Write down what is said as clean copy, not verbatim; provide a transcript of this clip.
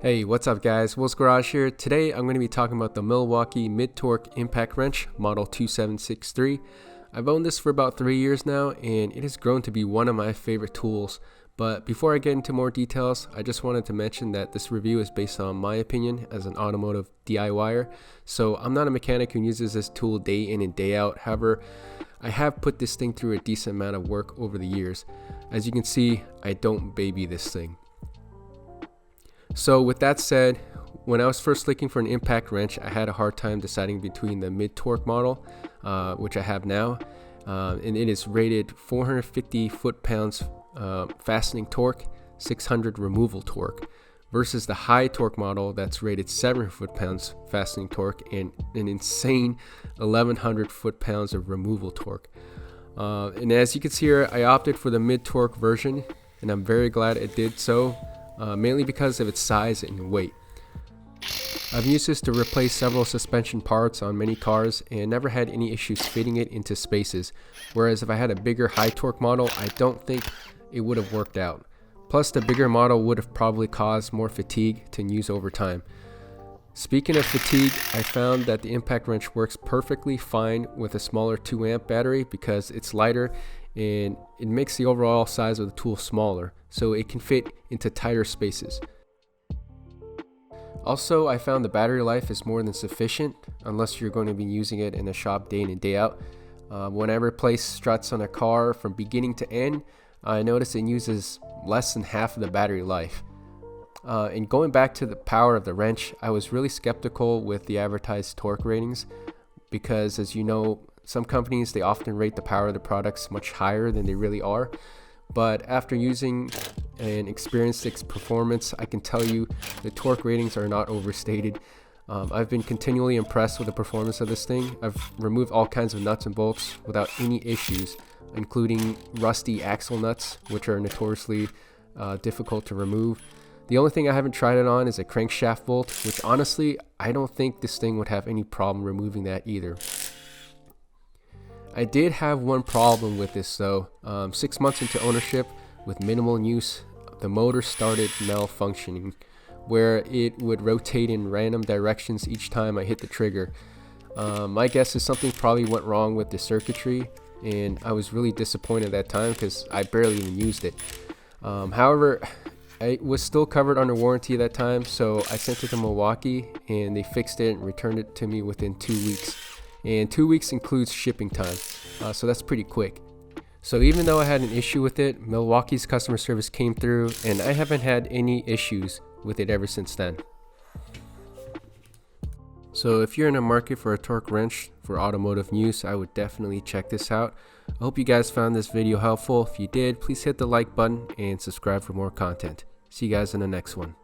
Hey, what's up guys? Will's Garage here. Today I'm going to be talking about the Milwaukee mid-torque impact wrench model 2763. I've owned this for about 3 years now and it has grown to be one of my favorite tools. But before I get into more details, I just wanted to mention that this review is based on my opinion as an automotive DIYer. So I'm not a mechanic who uses this tool day in and day out. However, I have put this thing through a decent amount of work over the years. As you can see, I don't baby this thing. So with that said, when I was first looking for an impact wrench, I had a hard time deciding between the mid-torque model, which I have now, and it is rated 450 foot-pounds fastening torque, 600 removal torque, versus the high torque model that's rated 700 foot-pounds fastening torque and an insane 1100 foot-pounds of removal torque. And as you can see here, I opted for the mid-torque version, and I'm very glad it did so. Mainly because of its size and weight. I've used this to replace several suspension parts on many cars and never had any issues fitting it into spaces, whereas if I had a bigger high torque model, I don't think it would have worked out. Plus the bigger model would have probably caused more fatigue to use over time. Speaking of fatigue, I found that the impact wrench works perfectly fine with a smaller 2 amp battery because it's lighter and it makes the overall size of the tool smaller, so it can fit into tighter spaces. Also, I found the battery life is more than sufficient unless you're going to be using it in the shop day in and day out. When I replace struts on a car from beginning to end, I noticed it uses less than half of the battery life. And going back to the power of the wrench, I was really skeptical with the advertised torque ratings because, as you know, some companies, they often rate the power of the products much higher than they really are. But after using and experiencing its performance, I can tell you the torque ratings are not overstated. I've been continually impressed with the performance of this thing. I've removed all kinds of nuts and bolts without any issues, including rusty axle nuts, which are notoriously difficult to remove. The only thing I haven't tried it on is a crankshaft bolt, which honestly, I don't think this thing would have any problem removing that either. I did have one problem with this though. 6 months into ownership with minimal use, the motor started malfunctioning, where it would rotate in random directions each time I hit the trigger. My guess is something probably went wrong with the circuitry, and I was really disappointed at that time because I barely even used it. However, I was still covered under warranty at that time, so I sent it to Milwaukee and they fixed it and returned it to me within 2 weeks. And 2 weeks includes shipping time, so that's pretty quick. So even though I had an issue with it, Milwaukee's customer service came through and I haven't had any issues with it ever since then. So if you're in a market for a torque wrench for automotive use, I would definitely check this out. I hope you guys found this video helpful. If you did, please hit the like button and subscribe for more content. See you guys in the next one.